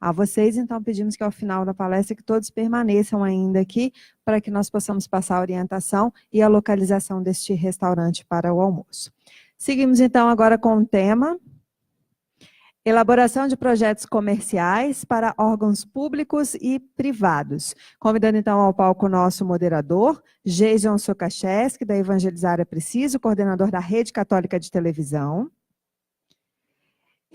a vocês, então pedimos que ao final da palestra que todos permaneçam ainda aqui, para que nós possamos passar a orientação e a localização deste restaurante para o almoço. Seguimos então agora com o tema: elaboração de projetos comerciais para órgãos públicos e privados. Convidando então ao palco o nosso moderador, Jason Sokacheski, da Evangelizar é Preciso, coordenador da Rede Católica de Televisão.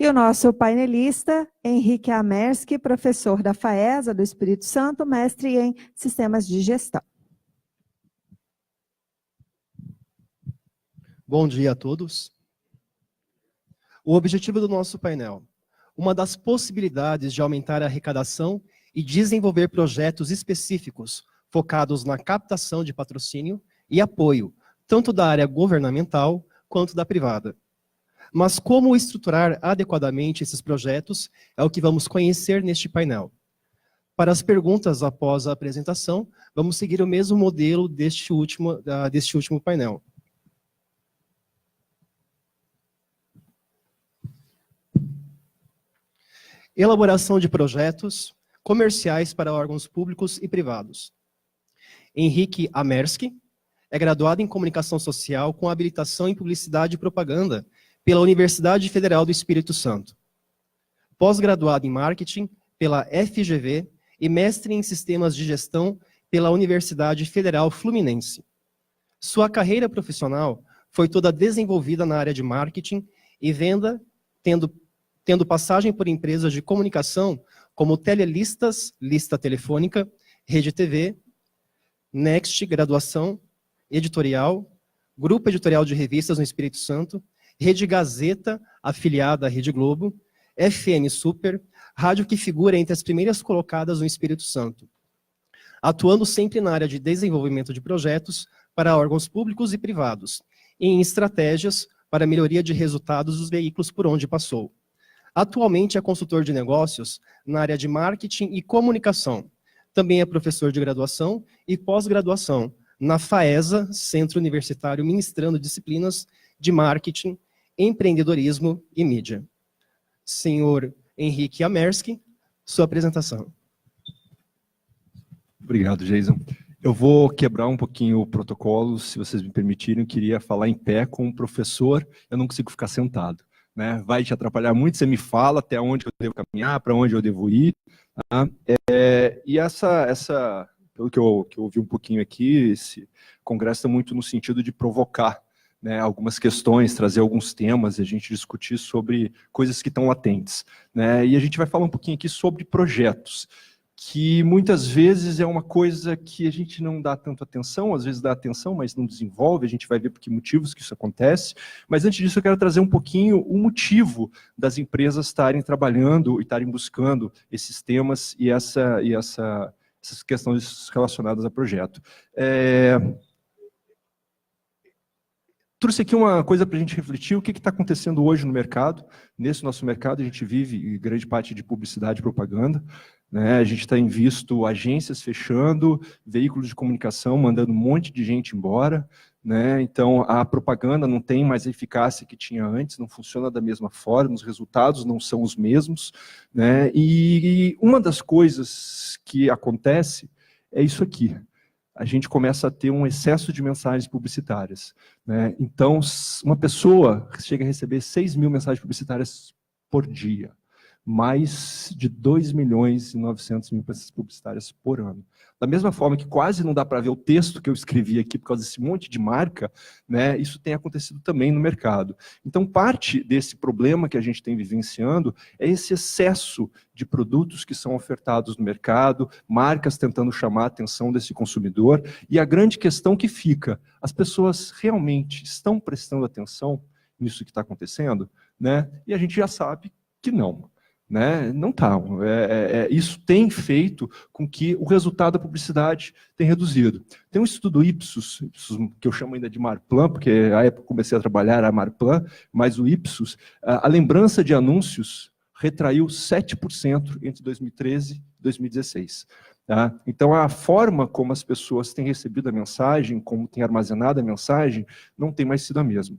E o nosso painelista, Henrique Amersky, professor da FAESA do Espírito Santo, mestre em Sistemas de Gestão. Bom dia a todos. O objetivo do nosso painel: uma das possibilidades de aumentar a arrecadação e desenvolver projetos específicos focados na captação de patrocínio e apoio, tanto da área governamental quanto da privada. Mas como estruturar adequadamente esses projetos é o que vamos conhecer neste painel. Para as perguntas após a apresentação, vamos seguir o mesmo modelo deste último painel. Elaboração de projetos comerciais para órgãos públicos e privados. Henrique Amersky é graduado em Comunicação Social com habilitação em Publicidade e Propaganda pela Universidade Federal do Espírito Santo. Pós-graduado em Marketing pela FGV e mestre em Sistemas de Gestão pela Universidade Federal Fluminense. Sua carreira profissional foi toda desenvolvida na área de marketing e venda, tendo passagem por empresas de comunicação como Telelistas, Lista Telefônica, Rede TV, Next, Graduação, Editorial, Grupo Editorial de Revistas no Espírito Santo, Rede Gazeta, afiliada à Rede Globo, FM Super, rádio que figura entre as primeiras colocadas no Espírito Santo, atuando sempre na área de desenvolvimento de projetos para órgãos públicos e privados, e em estratégias para melhoria de resultados dos veículos por onde passou. Atualmente é consultor de negócios na área de marketing e comunicação. Também é professor de graduação e pós-graduação na FAESA, Centro Universitário, ministrando disciplinas de marketing, empreendedorismo e mídia. Senhor Henrique Amersky, sua apresentação. Obrigado, Jason. Eu vou quebrar um pouquinho o protocolo, se vocês me permitirem. Eu queria falar em pé com o professor, eu não consigo ficar sentado. Né? Vai te atrapalhar muito, você me fala até onde eu devo caminhar, para onde eu devo ir. Tá? E pelo que eu ouvi um pouquinho aqui, esse congresso está muito no sentido de provocar, né, algumas questões, trazer alguns temas e a gente discutir sobre coisas que estão latentes. Né? E a gente vai falar um pouquinho aqui sobre projetos, que muitas vezes é uma coisa que a gente não dá tanto atenção, às vezes dá atenção, mas não desenvolve, a gente vai ver por que motivos que isso acontece. Mas antes disso eu quero trazer um pouquinho o motivo das empresas estarem trabalhando e estarem buscando esses temas e essas questões relacionadas a projeto. Trouxe aqui uma coisa para a gente refletir, o que está acontecendo hoje no mercado. Nesse nosso mercado a gente vive grande parte de publicidade e propaganda, né? A gente tem visto agências fechando, veículos de comunicação mandando um monte de gente embora, né? Então a propaganda não tem mais a eficácia que tinha antes, não funciona da mesma forma, os resultados não são os mesmos, né? E uma das coisas que acontece é isso aqui. A gente começa a ter um excesso de mensagens publicitárias. Né? Então, uma pessoa chega a receber 6.000 mensagens publicitárias por dia, mais de 2.900.000 mensagens publicitárias por ano. Da mesma forma que quase não dá para ver o texto que eu escrevi aqui por causa desse monte de marca, né, isso tem acontecido também no mercado. Então, parte desse problema que a gente tem vivenciando é esse excesso de produtos que são ofertados no mercado, marcas tentando chamar a atenção desse consumidor, e a grande questão que fica, as pessoas realmente estão prestando atenção nisso que está acontecendo? Né? E a gente já sabe que não. Né? Não está. Isso tem feito com que o resultado da publicidade tenha reduzido. Tem um estudo Ipsos, que eu chamo ainda de Marplan, porque a época que comecei a trabalhar era Marplan, mas o Ipsos, a lembrança de anúncios retraiu 7% entre 2013 e 2016. Tá? Então, a forma como as pessoas têm recebido a mensagem, como têm armazenado a mensagem, não tem mais sido a mesma.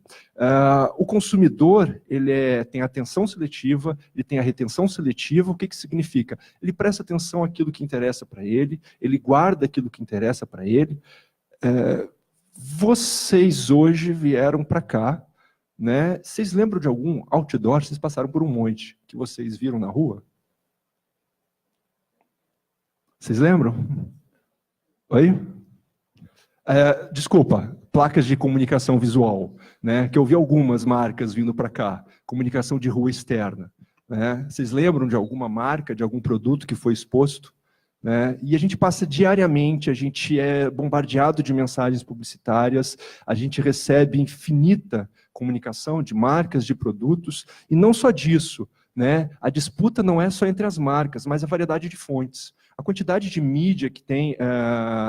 O consumidor, ele tem a atenção seletiva, ele tem a retenção seletiva. O que significa? Ele presta atenção àquilo que interessa para ele guarda aquilo que interessa para ele. Vocês hoje vieram para cá, né? Vocês lembram de algum outdoor? Vocês passaram por um monte que vocês viram na rua? Vocês lembram? Oi? Desculpa, placas de comunicação visual, né? Que eu vi algumas marcas vindo para cá, comunicação de rua externa. Né? Vocês lembram de alguma marca, de algum produto que foi exposto? Né? E a gente passa diariamente, a gente é bombardeado de mensagens publicitárias, a gente recebe infinita comunicação de marcas, de produtos, e não só disso, né? A disputa não é só entre as marcas, mas a variedade de fontes. A quantidade de mídia que tem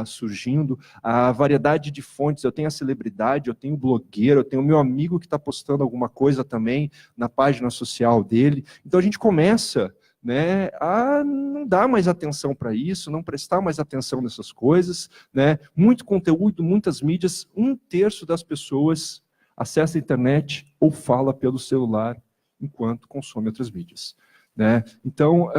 surgindo, a variedade de fontes, eu tenho a celebridade, eu tenho o blogueiro, eu tenho o meu amigo que está postando alguma coisa também na página social dele. Então a gente começa, né, a não dar mais atenção para isso, não prestar mais atenção nessas coisas. Né? Muito conteúdo, muitas mídias, 1/3 das pessoas acessa a internet ou fala pelo celular enquanto consome outras mídias. Né? Então,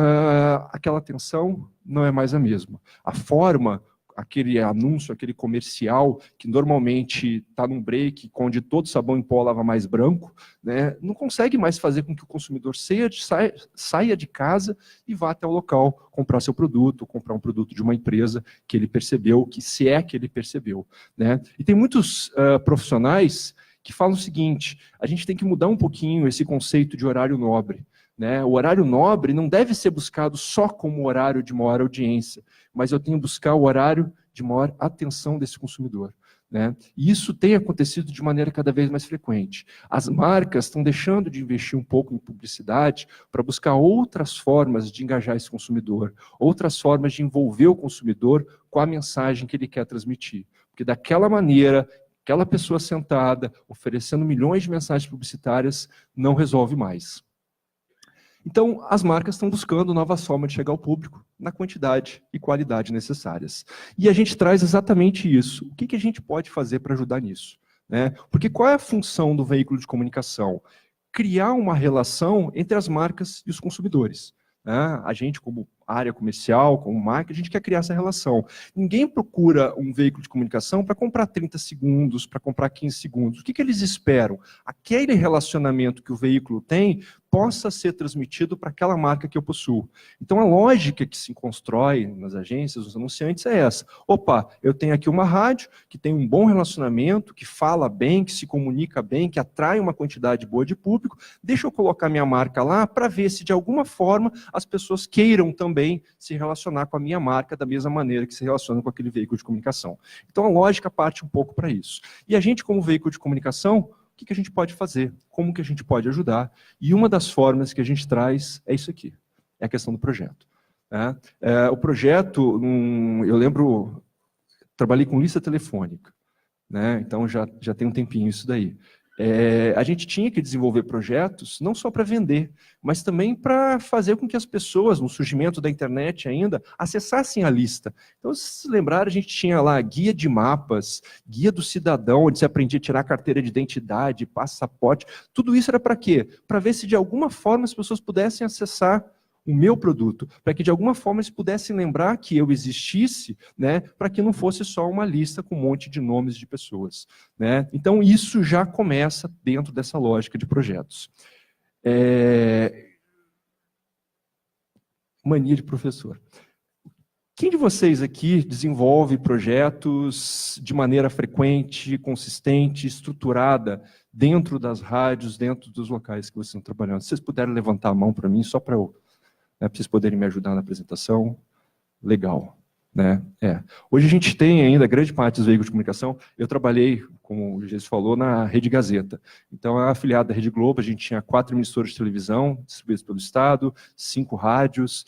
aquela atenção não é mais a mesma. A forma, aquele anúncio, aquele comercial, que normalmente está num break, onde todo sabão em pó lava mais branco, né? Não consegue mais fazer com que o consumidor saia de casa e vá até o local comprar seu produto, comprar um produto de uma empresa que ele percebeu, que se é que ele percebeu. Né? E tem muitos profissionais que falam o seguinte: a gente tem que mudar um pouquinho esse conceito de horário nobre. Né? O horário nobre não deve ser buscado só como horário de maior audiência, mas eu tenho que buscar o horário de maior atenção desse consumidor. Né? E isso tem acontecido de maneira cada vez mais frequente. As marcas estão deixando de investir um pouco em publicidade para buscar outras formas de engajar esse consumidor, outras formas de envolver o consumidor com a mensagem que ele quer transmitir. Porque daquela maneira, aquela pessoa sentada, oferecendo milhões de mensagens publicitárias, não resolve mais. Então, as marcas estão buscando novas formas de chegar ao público na quantidade e qualidade necessárias. E a gente traz exatamente isso. O que a gente pode fazer para ajudar nisso? Né? Porque qual é a função do veículo de comunicação? Criar uma relação entre as marcas e os consumidores. Né? A gente, como área comercial, como marca, a gente quer criar essa relação. Ninguém procura um veículo de comunicação para comprar 30 segundos, para comprar 15 segundos. O que eles esperam? Aquele relacionamento que o veículo tem possa ser transmitido para aquela marca que eu possuo. Então, a lógica que se constrói nas agências, nos anunciantes, é essa. Opa, eu tenho aqui uma rádio que tem um bom relacionamento, que fala bem, que se comunica bem, que atrai uma quantidade boa de público. Deixa eu colocar minha marca lá para ver se, de alguma forma, as pessoas queiram também se relacionar com a minha marca da mesma maneira que se relacionam com aquele veículo de comunicação. Então, a lógica parte um pouco para isso. E a gente, como veículo de comunicação, o que a gente pode fazer? Como que a gente pode ajudar? E uma das formas que a gente traz é isso aqui, é a questão do projeto. Né? O projeto, eu lembro, trabalhei com lista telefônica, né? Então já tem um tempinho isso daí. A gente tinha que desenvolver projetos não só para vender, mas também para fazer com que as pessoas, no surgimento da internet ainda, acessassem a lista. Então, se lembrar, a gente tinha lá guia de mapas, guia do cidadão, onde se aprendia a tirar carteira de identidade, passaporte. Tudo isso era para quê? Para ver se de alguma forma as pessoas pudessem acessar o meu produto, para que de alguma forma eles pudessem lembrar que eu existisse, né, para que não fosse só uma lista com um monte de nomes de pessoas. Né? Então isso já começa dentro dessa lógica de projetos. Mania de professor. Quem de vocês aqui desenvolve projetos de maneira frequente, consistente, estruturada, dentro das rádios, dentro dos locais que vocês estão trabalhando? Se vocês puderem levantar a mão para mim, só para vocês poderem me ajudar na apresentação, legal. Né? Hoje a gente tem ainda, grande parte dos veículos de comunicação, eu trabalhei, como o Jesus falou, na Rede Gazeta. Então, é afiliada da Rede Globo, a gente tinha 4 emissoras de televisão, distribuídas pelo Estado, 5 rádios,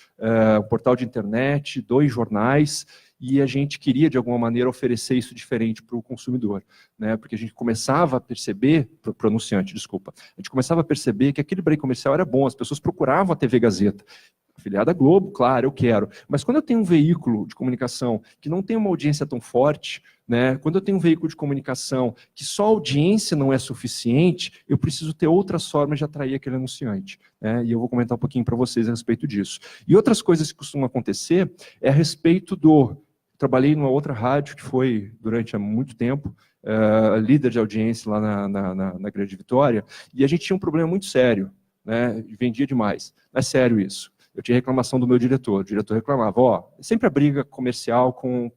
um portal de internet, 2 jornais, e a gente queria, de alguma maneira, oferecer isso diferente para o consumidor. Né? Porque a gente começava a perceber, para o anunciante, desculpa, a gente começava a perceber que aquele break comercial era bom, as pessoas procuravam a TV Gazeta. afiliado à Globo, claro, eu quero. Mas quando eu tenho um veículo de comunicação que não tem uma audiência tão forte, né, quando eu tenho um veículo de comunicação que só a audiência não é suficiente, eu preciso ter outras formas de atrair aquele anunciante. Né, e eu vou comentar um pouquinho para vocês a respeito disso. E outras coisas que costumam acontecer é a respeito do... Trabalhei numa outra rádio que foi, durante muito tempo, líder de audiência lá na Grande Vitória, e a gente tinha um problema muito sério, né, vendia demais. Não é sério isso. Eu tinha reclamação do meu diretor. O diretor reclamava, sempre a briga comercial com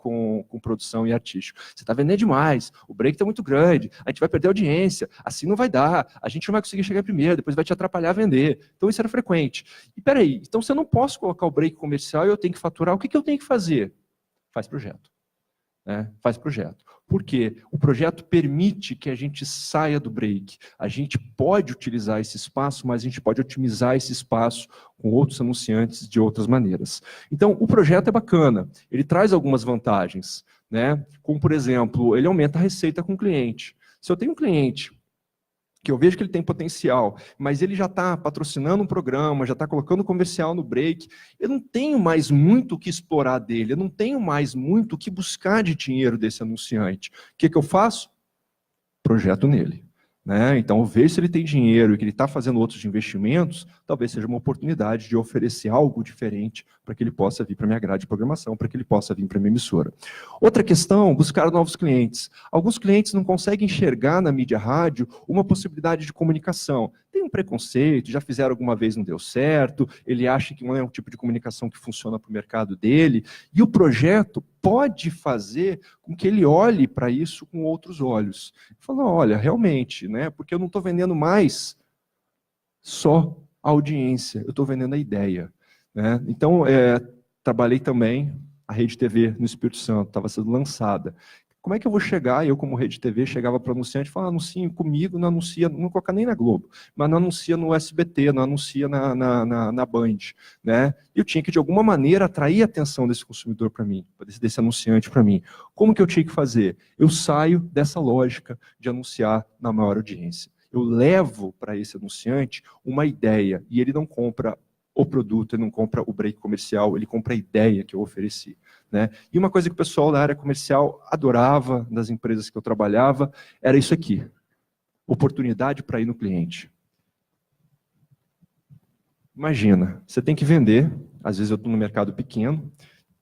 produção e artístico. Você está vendendo demais, o break está muito grande, a gente vai perder audiência, assim não vai dar, a gente não vai conseguir chegar primeiro, depois vai te atrapalhar a vender. Então isso era frequente. E peraí, então se eu não posso colocar o break comercial e eu tenho que faturar, o que eu tenho que fazer? Faz projeto. Né? Faz projeto. Por quê? O projeto permite que a gente saia do break. A gente pode utilizar esse espaço, mas a gente pode otimizar esse espaço com outros anunciantes de outras maneiras. Então, o projeto é bacana. Ele traz algumas vantagens. Né? Como, por exemplo, ele aumenta a receita com o cliente. Se eu tenho um cliente que eu vejo que ele tem potencial, mas ele já está patrocinando um programa, já está colocando comercial no break, eu não tenho mais muito o que explorar dele, eu não tenho mais muito o que buscar de dinheiro desse anunciante. O que eu faço? Projeto nele. Né? Então, eu vejo se ele tem dinheiro e que ele está fazendo outros investimentos, talvez seja uma oportunidade de oferecer algo diferente para que ele possa vir para a minha grade de programação, para que ele possa vir para a minha emissora. Outra questão, buscar novos clientes. Alguns clientes não conseguem enxergar na mídia rádio uma possibilidade de comunicação. Tem um preconceito, já fizeram alguma vez, não deu certo, ele acha que não é um tipo de comunicação que funciona para o mercado dele, e o projeto pode fazer com que ele olhe para isso com outros olhos. Fala, olha, realmente, né, porque eu não estou vendendo mais só a audiência, eu estou vendendo a ideia. Né? Então, trabalhei também, a Rede TV no Espírito Santo, estava sendo lançada. Como é que eu vou chegar? Eu, como Rede TV, chegava para o anunciante e falava, anuncie comigo, não anuncia, não coloca nem na Globo, mas não anuncia no SBT, não anuncia na Band. Né? E eu tinha que, de alguma maneira, atrair a atenção desse consumidor para mim, desse anunciante para mim. Como que eu tinha que fazer? Eu saio dessa lógica de anunciar na maior audiência. Eu levo para esse anunciante uma ideia, e ele não compra o produto, ele não compra o break comercial, ele compra a ideia que eu ofereci. Né? E uma coisa que o pessoal da área comercial adorava, das empresas que eu trabalhava, era isso aqui, oportunidade para ir no cliente. Imagina, você tem que vender, às vezes eu estou no mercado pequeno,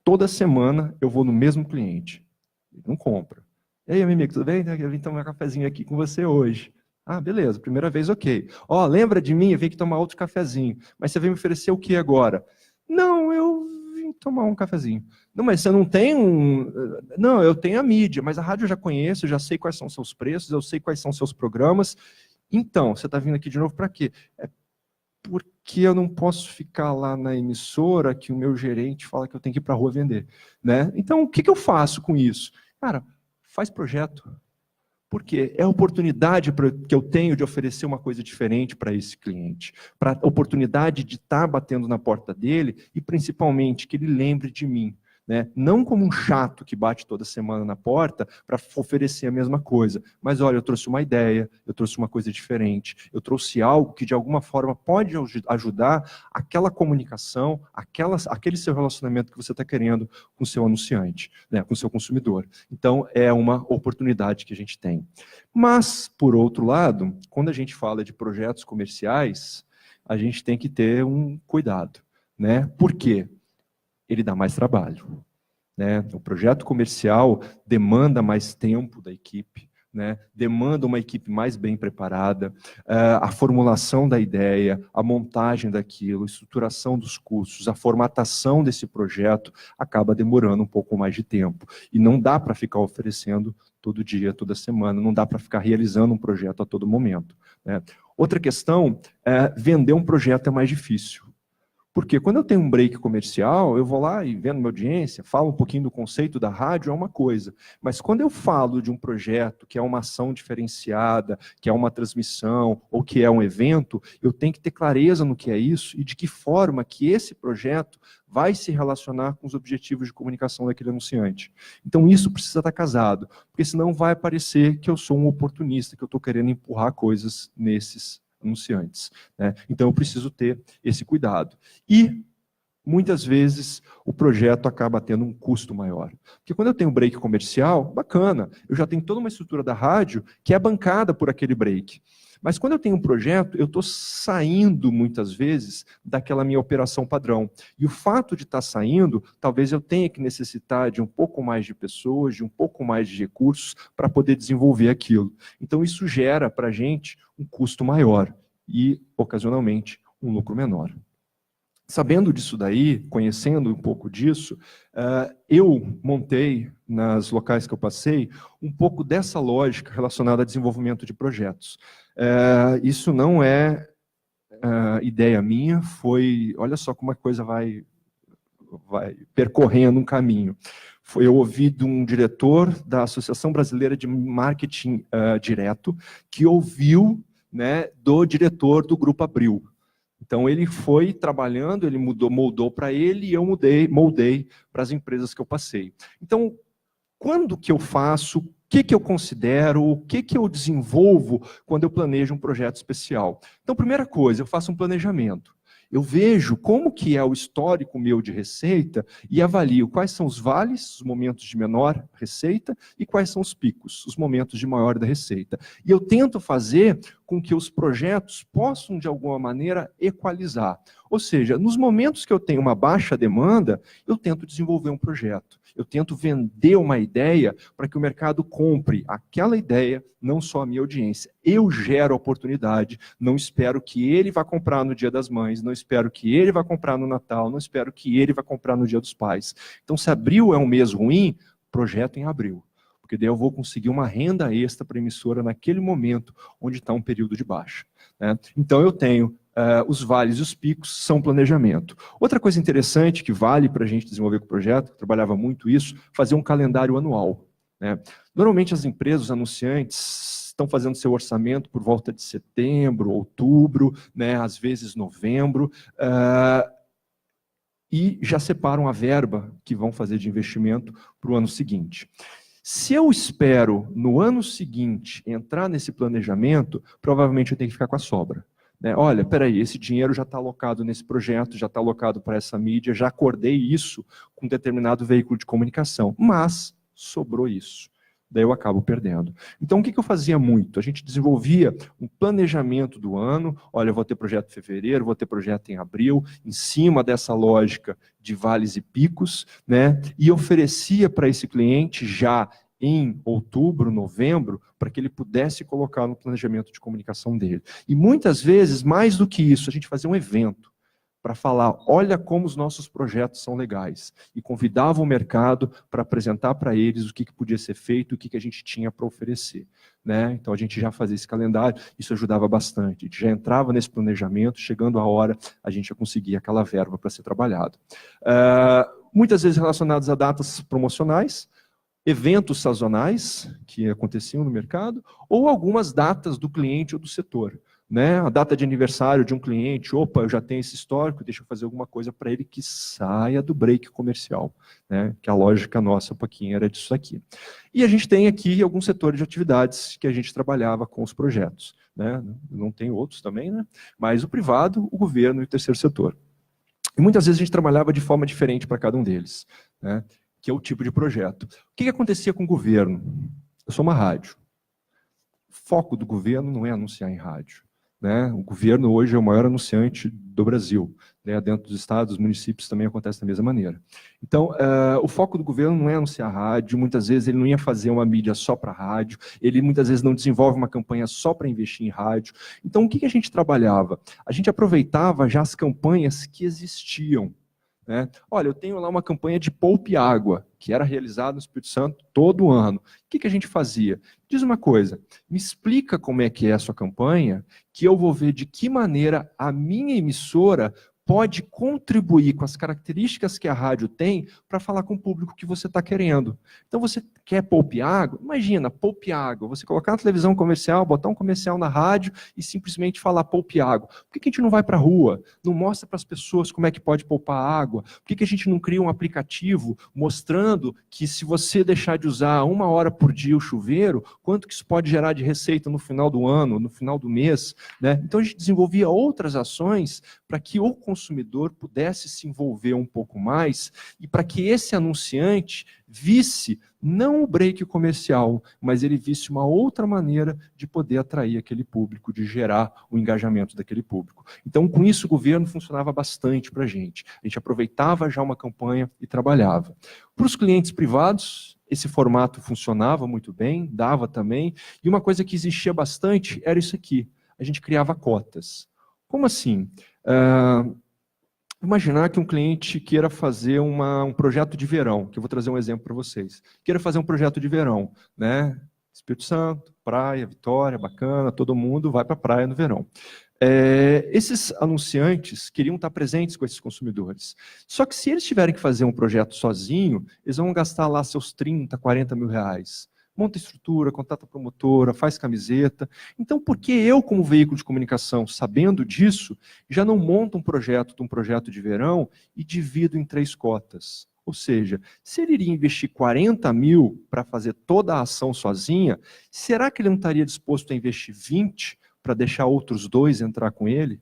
toda semana eu vou no mesmo cliente, ele não compra. E aí, meu amigo, tudo bem? Eu vim tomar um cafezinho aqui com você hoje. Ah, beleza, primeira vez, ok. Ó, lembra de mim? Eu vim aqui tomar outro cafezinho. Mas você veio me oferecer o que agora? Não, eu vim tomar um cafezinho. Não, mas você não tem um... Não, eu tenho a mídia, mas a rádio eu já conheço, eu já sei quais são seus preços, eu sei quais são seus programas. Então, você está vindo aqui de novo para quê? É porque eu não posso ficar lá na emissora que o meu gerente fala que eu tenho que ir para a rua vender. Né? Então, o que eu faço com isso? Cara, faz projeto. Porque é a oportunidade que eu tenho de oferecer uma coisa diferente para esse cliente. Para a oportunidade de estar batendo na porta dele e, principalmente, que ele lembre de mim. Né? Não como um chato que bate toda semana na porta para oferecer a mesma coisa. Mas, olha, eu trouxe uma ideia, eu trouxe uma coisa diferente, eu trouxe algo que, de alguma forma, pode ajudar aquela comunicação, aquele seu relacionamento que você está querendo com o seu anunciante, né? Com o seu consumidor. Então, é uma oportunidade que a gente tem. Mas, por outro lado, quando a gente fala de projetos comerciais, a gente tem que ter um cuidado. Né? Por quê? Ele dá mais trabalho. Né? O projeto comercial demanda mais tempo da equipe, né? Demanda uma equipe mais bem preparada, a formulação da ideia, a montagem daquilo, a estruturação dos custos, a formatação desse projeto acaba demorando um pouco mais de tempo. E não dá para ficar oferecendo todo dia, toda semana, não dá para ficar realizando um projeto a todo momento. Né? Outra questão, vender um projeto é mais difícil. Porque quando eu tenho um break comercial, eu vou lá e vendo minha audiência, falo um pouquinho do conceito da rádio, é uma coisa. Mas quando eu falo de um projeto que é uma ação diferenciada, que é uma transmissão, ou que é um evento, eu tenho que ter clareza no que é isso e de que forma que esse projeto vai se relacionar com os objetivos de comunicação daquele anunciante. Então isso precisa estar casado, porque senão vai parecer que eu sou um oportunista, que eu estou querendo empurrar coisas nesses anunciantes. Né? Então eu preciso ter esse cuidado. E muitas vezes o projeto acaba tendo um custo maior. Porque quando eu tenho um break comercial, bacana, eu já tenho toda uma estrutura da rádio que é bancada por aquele break. Mas quando eu tenho um projeto, eu estou saindo, muitas vezes, daquela minha operação padrão. E o fato de estar saindo, talvez eu tenha que necessitar de um pouco mais de pessoas, de um pouco mais de recursos para poder desenvolver aquilo. Então isso gera para a gente um custo maior e, ocasionalmente, um lucro menor. Sabendo disso daí, conhecendo um pouco disso, eu montei, nas locais que eu passei, um pouco dessa lógica relacionada a desenvolvimento de projetos. Isso não é ideia minha, olha só como a coisa vai percorrendo um caminho. Eu ouvi de um diretor da Associação Brasileira de Marketing Direto, que ouviu, né, do diretor do Grupo Abril. Então ele foi trabalhando, ele moldou para ele e eu moldei para as empresas que eu passei. Então, quando que eu faço, o que eu considero, o que eu desenvolvo quando eu planejo um projeto especial? Então, primeira coisa, eu faço um planejamento. Eu vejo como que é o histórico meu de receita e avalio quais são os vales, os momentos de menor receita, e quais são os picos, os momentos de maior da receita. E eu tento fazer com que os projetos possam, de alguma maneira, equalizar. Ou seja, nos momentos que eu tenho uma baixa demanda, eu tento desenvolver um projeto. Eu tento vender uma ideia para que o mercado compre aquela ideia, não só a minha audiência. Eu gero oportunidade, não espero que ele vá comprar no Dia das Mães, não espero que ele vá comprar no Natal, não espero que ele vá comprar no Dia dos Pais. Então, se abril é um mês ruim, projeto em abril. Porque daí eu vou conseguir uma renda extra para a emissora naquele momento onde está um período de baixa, né? Então, eu tenho os vales e os picos, são planejamento. Outra coisa interessante que vale para a gente desenvolver com o projeto, eu trabalhava muito isso, fazer um calendário anual, né? Normalmente as empresas, os anunciantes, estão fazendo seu orçamento por volta de setembro, outubro, né? Às vezes novembro, e já separam a verba que vão fazer de investimento para o ano seguinte. Se eu espero, no ano seguinte, entrar nesse planejamento, provavelmente eu tenho que ficar com a sobra. Olha, peraí, esse dinheiro já está alocado nesse projeto, já está alocado para essa mídia, já acordei isso com determinado veículo de comunicação, mas sobrou isso. Daí eu acabo perdendo. Então, o que eu fazia muito? A gente desenvolvia um planejamento do ano, olha, eu vou ter projeto em fevereiro, vou ter projeto em abril, em cima dessa lógica de vales e picos, né? E oferecia para esse cliente já em outubro, novembro, para que ele pudesse colocar no planejamento de comunicação dele. E muitas vezes, mais do que isso, a gente fazia um evento para falar, olha como os nossos projetos são legais. E convidava o mercado para apresentar para eles o que podia ser feito, o que a gente tinha para oferecer, né? Então a gente já fazia esse calendário, isso ajudava bastante. A gente já entrava nesse planejamento, chegando a hora, a gente já conseguia aquela verba para ser trabalhado. Muitas vezes relacionados a datas promocionais, eventos sazonais que aconteciam no mercado, ou algumas datas do cliente ou do setor, né? A data de aniversário de um cliente, opa, eu já tenho esse histórico, deixa eu fazer alguma coisa para ele que saia do break comercial, né? Que a lógica nossa, um pouquinho, era disso aqui. E a gente tem aqui alguns setores de atividades que a gente trabalhava com os projetos, né? Não tem outros também, né? Mas o privado, o governo e o terceiro setor. E muitas vezes a gente trabalhava de forma diferente para cada um deles, né? Que é o tipo de projeto. O que acontecia com o governo? Eu sou uma rádio. O foco do governo não é anunciar em rádio, né? O governo hoje é o maior anunciante do Brasil, né? Dentro dos estados, dos municípios também acontece da mesma maneira. Então, o foco do governo não é anunciar rádio, muitas vezes ele não ia fazer uma mídia só para rádio, ele muitas vezes não desenvolve uma campanha só para investir em rádio. Então, o que a gente trabalhava? A gente aproveitava já as campanhas que existiam, né? Olha, eu tenho lá uma campanha de poupe água, que era realizada no Espírito Santo todo ano. O que a gente fazia? Diz uma coisa, me explica como é que é a sua campanha, que eu vou ver de que maneira a minha emissora pode contribuir com as características que a rádio tem para falar com o público que você está querendo. Então, você quer poupe água? Imagina, poupe água. Você colocar na televisão comercial, botar um comercial na rádio e simplesmente falar poupe água. Por que a gente não vai para a rua? Não mostra para as pessoas como é que pode poupar água? Por que a gente não cria um aplicativo mostrando que se você deixar de usar 1 hora por dia o chuveiro, quanto que isso pode gerar de receita no final do ano, no final do mês, né? Então, a gente desenvolvia outras ações para que o consumidor pudesse se envolver um pouco mais e para que esse anunciante visse não o break comercial, mas ele visse uma outra maneira de poder atrair aquele público, de gerar o engajamento daquele público. Então, com isso, o governo funcionava bastante para a gente. A gente aproveitava já uma campanha e trabalhava. Para os clientes privados, esse formato funcionava muito bem, dava também, e uma coisa que existia bastante era isso aqui. A gente criava cotas. Como assim? Imaginar que um cliente queira fazer um projeto de verão, que eu vou trazer um exemplo para vocês. Queira fazer um projeto de verão, né? Espírito Santo, praia, Vitória, bacana, todo mundo vai para a praia no verão. Esses anunciantes queriam estar presentes com esses consumidores. Só que se eles tiverem que fazer um projeto sozinho, eles vão gastar lá seus 30, 40 mil reais. Monta estrutura, contrata promotora, faz camiseta. Então, por que eu, como veículo de comunicação, sabendo disso, já não monto um projeto de verão e divido em 3 cotas? Ou seja, se ele iria investir 40 mil para fazer toda a ação sozinha, será que ele não estaria disposto a investir 20 para deixar outros 2 entrar com ele?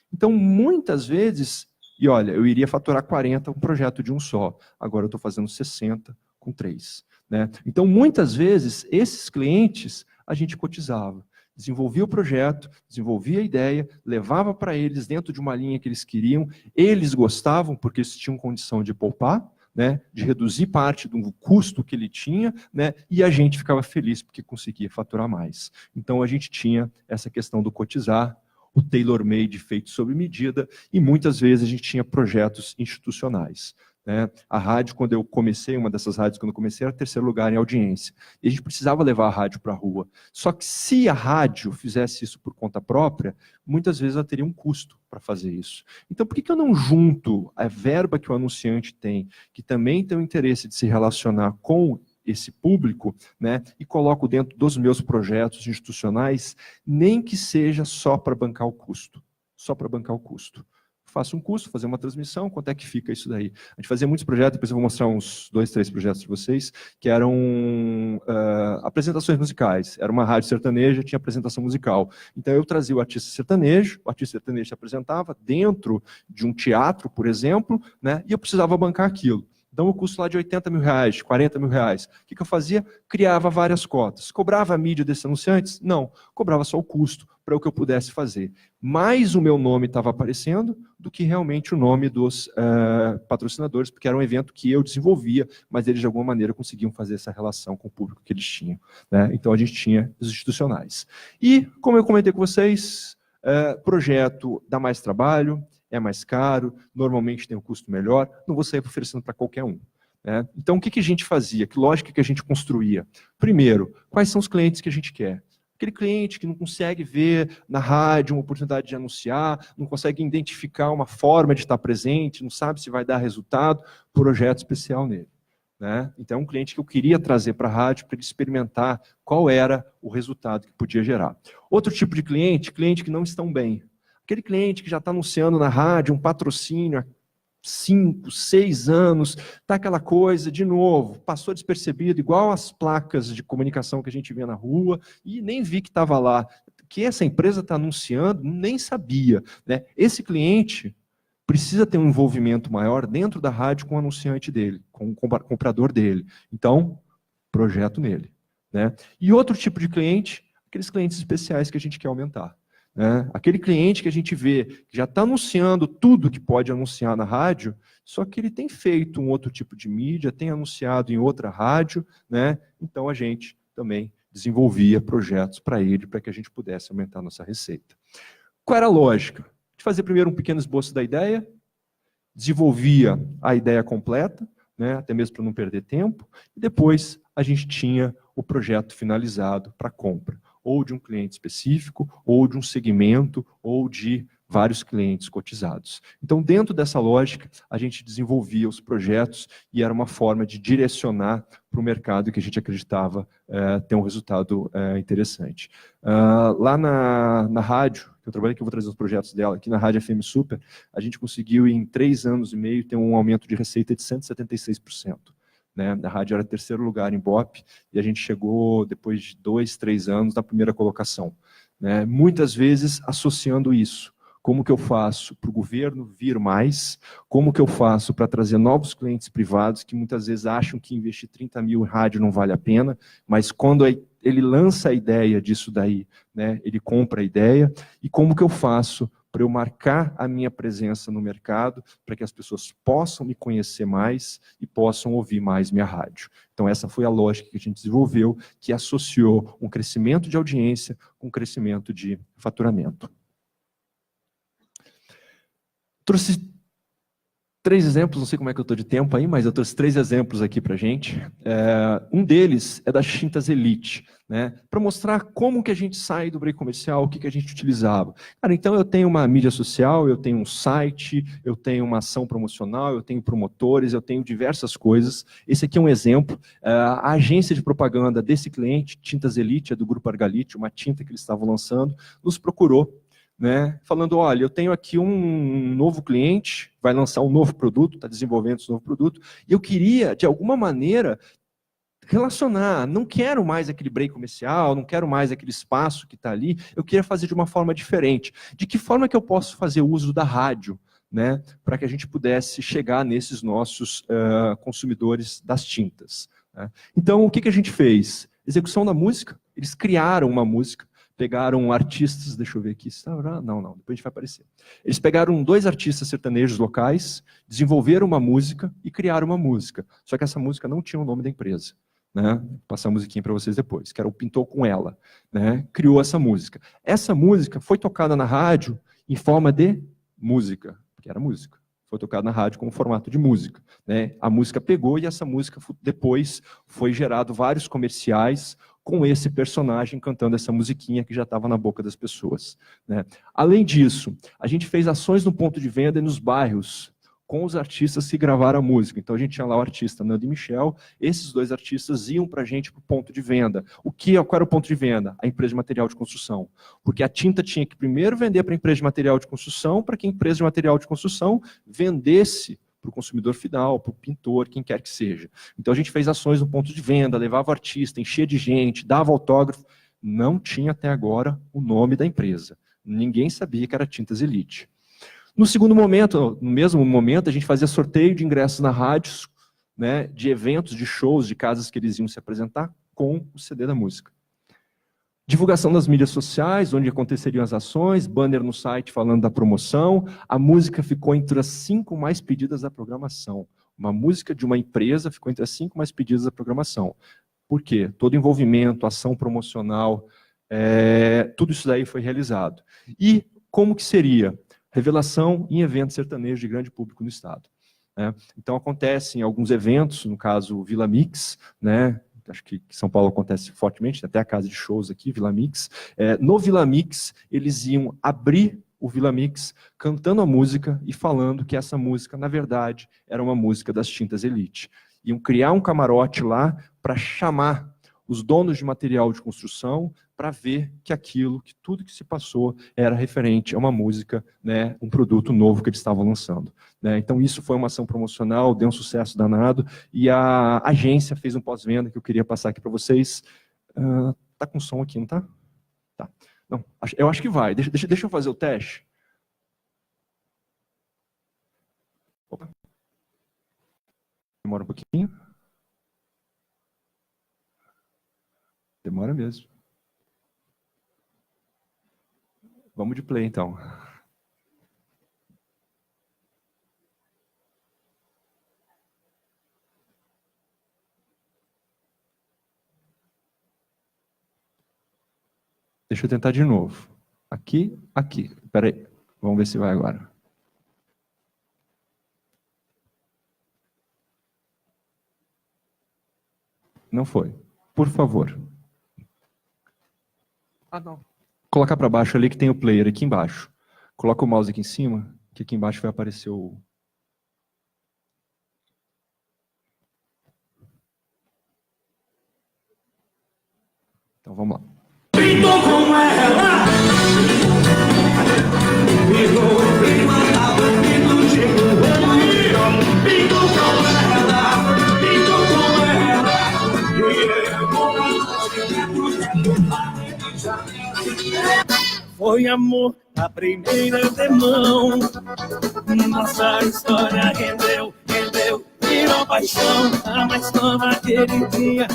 Então, muitas vezes, e olha, eu iria faturar 40 um projeto de um só, agora eu estou fazendo 60 com 3. Né? Então, muitas vezes, esses clientes, a gente cotizava. Desenvolvia o projeto, desenvolvia a ideia, levava para eles dentro de uma linha que eles queriam, eles gostavam porque eles tinham condição de poupar, né, de reduzir parte do custo que ele tinha, né, e a gente ficava feliz porque conseguia faturar mais. Então, a gente tinha essa questão do cotizar, o tailor-made feito sob medida, e muitas vezes a gente tinha projetos institucionais. Né? A rádio, quando eu comecei, uma dessas rádios, quando eu comecei, era 3º lugar em audiência. E a gente precisava levar a rádio para a rua. Só que se a rádio fizesse isso por conta própria, muitas vezes ela teria um custo para fazer isso. Então, por que eu não junto a verba que o anunciante tem, que também tem o interesse de se relacionar com esse público, né, e coloco dentro dos meus projetos institucionais, nem que seja só para bancar o custo. Só para bancar o custo. Faço um custo, fazer uma transmissão, quanto é que fica isso daí? A gente fazia muitos projetos, depois eu vou mostrar uns 2, 3 projetos para vocês, que eram apresentações musicais. Era uma rádio sertaneja, tinha apresentação musical. Então eu trazia o artista sertanejo se apresentava dentro de um teatro, por exemplo, né, e eu precisava bancar aquilo. Então, o custo lá de 80 mil reais, 40 mil reais. O que eu fazia? Criava várias cotas. Cobrava a mídia desses anunciantes? Não. Cobrava só o custo para o que eu pudesse fazer. Mais o meu nome estava aparecendo do que realmente o nome dos patrocinadores, porque era um evento que eu desenvolvia, mas eles de alguma maneira conseguiam fazer essa relação com o público que eles tinham. Né? Então, a gente tinha os institucionais. E, como eu comentei com vocês, projeto dá mais trabalho, é mais caro, normalmente tem um custo melhor, não vou sair oferecendo para qualquer um. Né? Então, o que a gente fazia? Que lógica que a gente construía? Primeiro, quais são os clientes que a gente quer? Aquele cliente que não consegue ver na rádio uma oportunidade de anunciar, não consegue identificar uma forma de estar presente, não sabe se vai dar resultado, projeto especial nele. Né? Então, é um cliente que eu queria trazer para a rádio para ele experimentar qual era o resultado que podia gerar. Outro tipo de cliente que não estão bem. Aquele cliente que já está anunciando na rádio um patrocínio há 5, 6 anos, está aquela coisa, de novo, passou despercebido, igual as placas de comunicação que a gente vê na rua, e nem vi que estava lá. Que essa empresa está anunciando, nem sabia. Né? Esse cliente precisa ter um envolvimento maior dentro da rádio com o anunciante dele, com o comprador dele. Então, projeto nele. Né? E outro tipo de cliente, aqueles clientes especiais que a gente quer aumentar. Né? Aquele cliente que a gente vê que já está anunciando tudo que pode anunciar na rádio, só que ele tem feito um outro tipo de mídia, tem anunciado em outra rádio, né? Então a gente também desenvolvia projetos para ele, para que a gente pudesse aumentar a nossa receita. Qual era a lógica? De fazer primeiro um pequeno esboço da ideia, desenvolvia a ideia completa, né? Até mesmo para não perder tempo, e depois a gente tinha o projeto finalizado para compra, ou de um cliente específico, ou de um segmento, ou de vários clientes cotizados. Então, dentro dessa lógica, a gente desenvolvia os projetos e era uma forma de direcionar para o mercado que a gente acreditava ter um resultado interessante. Lá na rádio, que eu trabalhei, que eu vou trazer os projetos dela, aqui na Rádio FM Super, a gente conseguiu em 3 anos e meio ter um aumento de receita de 176%. Né? A rádio era 3º lugar em Ibope e a gente chegou, depois de 2, 3 anos, na primeira colocação. Né? Muitas vezes associando isso Como que eu faço para o governo vir mais? Como que eu faço para trazer novos clientes privados que muitas vezes acham que investir 30 mil em rádio não vale a pena, mas quando ele lança a ideia disso daí, né, ele compra a ideia. E como que eu faço para eu marcar a minha presença no mercado, para que as pessoas possam me conhecer mais e possam ouvir mais minha rádio. Então essa foi a lógica que a gente desenvolveu, que associou um crescimento de audiência com um crescimento de faturamento. Trouxe 3 exemplos, não sei como é que eu estou de tempo aí, mas eu trouxe 3 exemplos aqui para a gente. Um deles é das tintas Elite, né? Para mostrar como que a gente sai do break comercial, o que a gente utilizava. Cara, então eu tenho uma mídia social, eu tenho um site, eu tenho uma ação promocional, eu tenho promotores, eu tenho diversas coisas. Esse aqui é um exemplo. A agência de propaganda desse cliente, Tintas Elite, é do Grupo Argalite, uma tinta que eles estavam lançando, nos procurou, né, falando, olha, eu tenho aqui um novo cliente, vai lançar um novo produto, está desenvolvendo esse novo produto, e eu queria, de alguma maneira, relacionar, não quero mais aquele break comercial, não quero mais aquele espaço que está ali, eu queria fazer de uma forma diferente. De que forma que eu posso fazer uso da rádio, né, para que a gente pudesse chegar nesses nossos consumidores das tintas, né? Então, o que a gente fez? Execução da música, eles criaram uma música, pegaram artistas, deixa eu ver aqui, não, depois a gente vai aparecer. Eles pegaram 2 artistas sertanejos locais, desenvolveram uma música e criaram uma música. Só que essa música não tinha o nome da empresa, né? Vou passar a musiquinha para vocês depois, que era o Pintou com Ela, né? Criou essa música. Essa música foi tocada na rádio em forma de música, porque era música. Foi tocada na rádio com formato de música, né? A música pegou e essa música depois foi gerado vários comerciais com esse personagem cantando essa musiquinha que já estava na boca das pessoas, né? Além disso, a gente fez ações no ponto de venda e nos bairros com os artistas que gravaram a música. Então a gente tinha lá o artista Nando e Michel, esses 2 artistas iam para a gente para o ponto de venda. Qual era o ponto de venda? A empresa de material de construção. Porque a tinta tinha que primeiro vender para a empresa de material de construção, para que a empresa de material de construção vendesse para o consumidor final, para o pintor, quem quer que seja. Então a gente fez ações no ponto de venda, levava o artista, enchia de gente, dava autógrafo. Não tinha até agora o nome da empresa. Ninguém sabia que era Tintas Elite. No segundo momento, no mesmo momento, a gente fazia sorteio de ingressos na rádio, né, de eventos, de shows, de casas que eles iam se apresentar com o CD da música. Divulgação das mídias sociais, onde aconteceriam as ações, banner no site falando da promoção. A música ficou entre as 5 mais pedidas da programação. Uma música de uma empresa ficou entre as 5 mais pedidas da programação. Por quê? Todo envolvimento, ação promocional, tudo isso daí foi realizado. E como que seria? Revelação em eventos sertanejos de grande público no estado, né? Então acontecem alguns eventos, no caso o Vila Mix, né? Acho que São Paulo acontece fortemente, até a casa de shows aqui, Vila Mix. No Vila Mix, eles iam abrir o Vila Mix cantando a música e falando que essa música, na verdade, era uma música das Tintas Elite. Iam criar um camarote lá para chamar os donos de material de construção para ver que tudo que se passou era referente a uma música, né, um produto novo que eles estavam lançando, né? Então isso foi uma ação promocional, deu um sucesso danado, e a agência fez um pós-venda que eu queria passar aqui para vocês. Tá com som aqui, não tá? Tá. Não, eu acho que vai. Deixa eu fazer o teste. Opa. Demora um pouquinho. Demora mesmo. Vamos de play, então. Deixa eu tentar de novo. Aqui. Espera aí. Vamos ver se vai agora. Não foi. Por favor. Não. Colocar para baixo ali que tem o player aqui embaixo. Coloca o mouse aqui em cima, que aqui embaixo vai aparecer o... Então vamos lá. Pintou com ela. Pintou com ela. Foi amor à primeira demão. Nossa história rendeu, virou paixão. A mais nova queridinha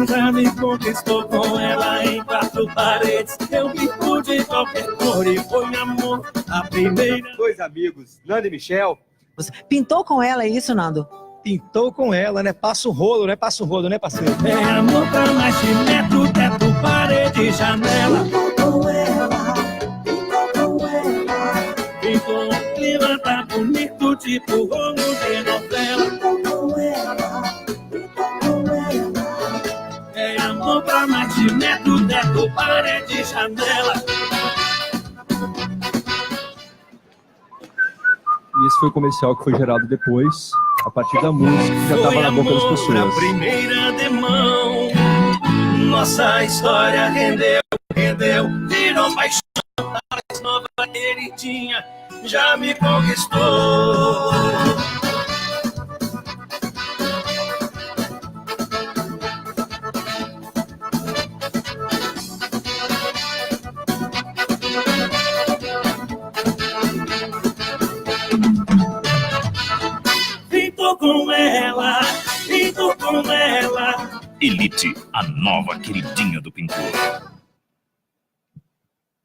já me conquistou com ela em 4 paredes. Eu pinto de qualquer cor e foi amor à primeira. Dois amigos, Nando e Michel. Você pintou com ela, é isso, Nando? Pintou com ela, né? Passa o rolo, né? Passa o rolo, né, parceiro? É amor pra mais de metro, teto, parede e janela. Pintou com ela, pintou com ela. Pintou o clima, tá bonito, tipo rolo de novela. Pintou com ela, pintou com ela. É amor pra mais de metro, teto, parede e janela. E esse foi o comercial que foi gerado depois, a partir da música que já estava na boca das pessoas. Na primeira demão, nossa história rendeu, virou paixão. A mais nova queridinha já me conquistou. Pintou com ela, pintou com ela. Elite, a nova queridinha do pintor.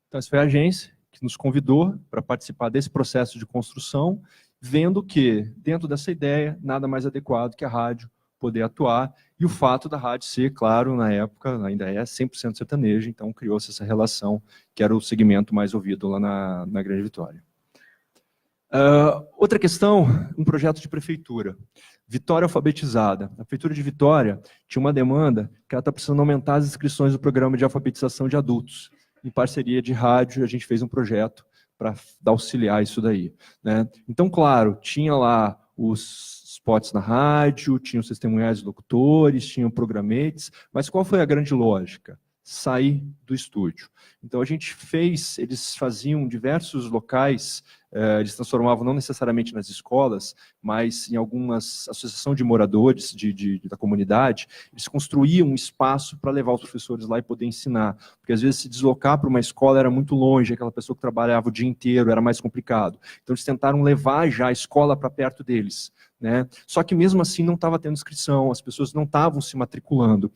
Então, essa foi a agência que nos convidou para participar desse processo de construção, vendo que, dentro dessa ideia, nada mais adequado que a rádio poder atuar, e o fato da rádio ser, claro, na época, ainda é 100% sertaneja, então criou-se essa relação, que era o segmento mais ouvido lá na Grande Vitória. Outra questão, um projeto de prefeitura. Vitória alfabetizada. A prefeitura de Vitória tinha uma demanda que ela está precisando aumentar as inscrições do programa de alfabetização de adultos. Em parceria de rádio, a gente fez um projeto para auxiliar isso daí, né? Então, claro, tinha lá os spots na rádio, tinha os testemunhais de locutores, tinham programetes, mas qual foi a grande lógica? Sair do estúdio. Então a gente fez, eles faziam diversos locais, eles transformavam não necessariamente nas escolas, mas em algumas associações de moradores da comunidade, eles construíam um espaço para levar os professores lá e poder ensinar, porque às vezes se deslocar para uma escola era muito longe, aquela pessoa que trabalhava o dia inteiro, era mais complicado. Então eles tentaram levar já a escola para perto deles, né? Só que mesmo assim não estava tendo inscrição, as pessoas não estavam se matriculando.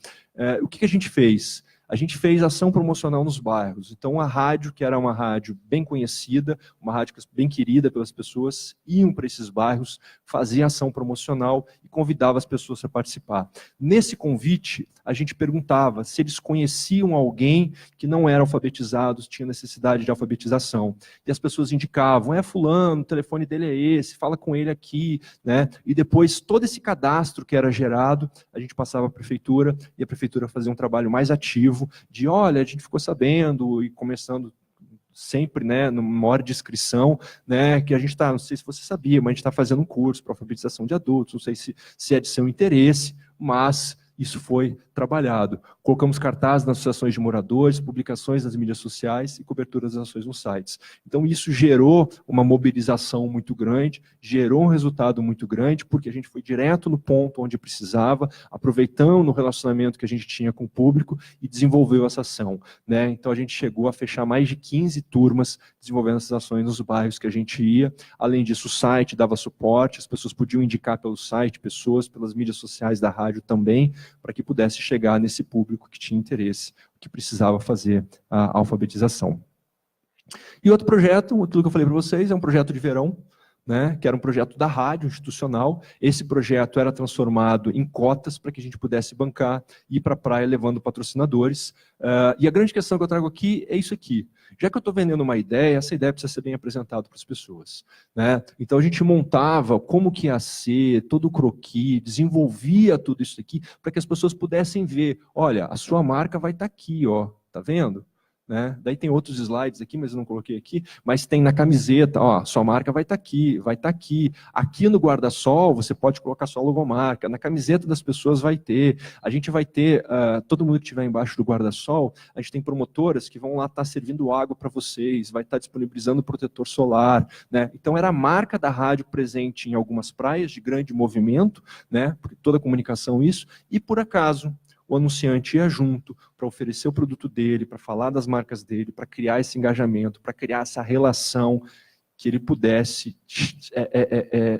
O que a gente fez? A gente fez ação promocional nos bairros. Então, a rádio, que era uma rádio bem conhecida, uma rádio bem querida pelas pessoas, iam para esses bairros, fazia ação promocional e convidava as pessoas a participar. Nesse convite, a gente perguntava se eles conheciam alguém que não era alfabetizado, tinha necessidade de alfabetização. E as pessoas indicavam, fulano, o telefone dele é esse, fala com ele aqui, né? E depois, todo esse cadastro que era gerado, a gente passava à prefeitura, e a prefeitura fazia um trabalho mais ativo, de, olha, a gente ficou sabendo, e começando sempre, né, numa hora de inscrição, né, que a gente está, não sei se você sabia, mas a gente está fazendo um curso para alfabetização de adultos, não sei se é de seu interesse, mas isso foi trabalhado. Colocamos cartazes nas associações de moradores, publicações nas mídias sociais e cobertura das ações nos sites. Então isso gerou uma mobilização muito grande, gerou um resultado muito grande, porque a gente foi direto no ponto onde precisava, aproveitando o relacionamento que a gente tinha com o público e desenvolveu essa ação, né? Então a gente chegou a fechar mais de 15 turmas desenvolvendo essas ações nos bairros que a gente ia. Além disso, o site dava suporte, as pessoas podiam indicar pelo site pessoas, pelas mídias sociais da rádio também, para que pudesse chegar nesse público que tinha interesse, que precisava fazer a alfabetização. E outro projeto, aquilo que eu falei para vocês, é um projeto de verão, né, que era um projeto da rádio institucional. Esse projeto era transformado em cotas para que a gente pudesse bancar e ir para a praia levando patrocinadores. E a grande questão que eu trago aqui é isso aqui. Já que eu estou vendendo uma ideia, essa ideia precisa ser bem apresentada para as pessoas, né? Então a gente montava como que ia ser, todo o croquis, desenvolvia tudo isso aqui para que as pessoas pudessem ver, olha, a sua marca vai estar aqui, ó, tá vendo? Né? Daí tem outros slides aqui, mas eu não coloquei aqui, mas tem na camiseta, ó, sua marca vai estar aqui, vai estar aqui. Aqui no guarda-sol, você pode colocar sua logomarca, na camiseta das pessoas vai ter. A gente vai ter, todo mundo que estiver embaixo do guarda-sol, a gente tem promotoras que vão lá estar servindo água para vocês, vai estar disponibilizando protetor solar, né? Então era a marca da rádio presente em algumas praias de grande movimento, né? Porque toda a comunicação isso, e por acaso, o anunciante ia junto para oferecer o produto dele, para falar das marcas dele, para criar esse engajamento, para criar essa relação que ele pudesse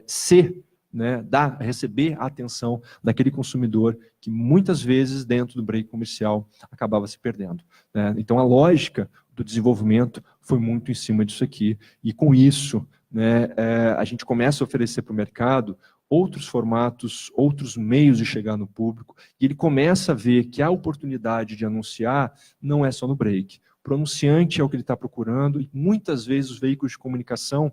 ser, né, receber a atenção daquele consumidor que muitas vezes dentro do break comercial acabava se perdendo, né? Então a lógica do desenvolvimento foi muito em cima disso aqui, e com isso, né, a gente começa a oferecer para o mercado outros formatos, outros meios de chegar no público, e ele começa a ver que a oportunidade de anunciar não é só no break. Para o anunciante é o que ele está procurando, e muitas vezes os veículos de comunicação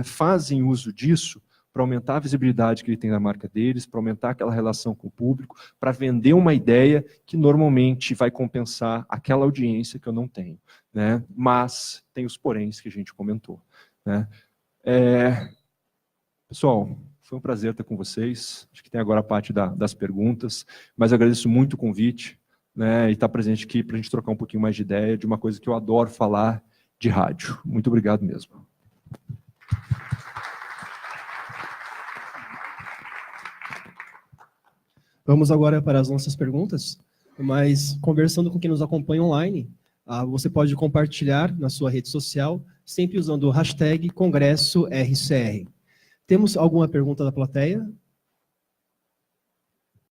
fazem uso disso para aumentar a visibilidade que ele tem da marca deles, para aumentar aquela relação com o público, para vender uma ideia que normalmente vai compensar aquela audiência que eu não tenho, né? Mas tem os poréns que a gente comentou, né? Pessoal, foi um prazer estar com vocês. Acho que tem agora a parte das perguntas, mas agradeço muito o convite, né, e estar presente aqui para a gente trocar um pouquinho mais de ideia de uma coisa que eu adoro falar, de rádio. Muito obrigado mesmo. Vamos agora para as nossas perguntas, mas conversando com quem nos acompanha online, você pode compartilhar na sua rede social, sempre usando o hashtag CongressoRCR. Temos alguma pergunta da plateia?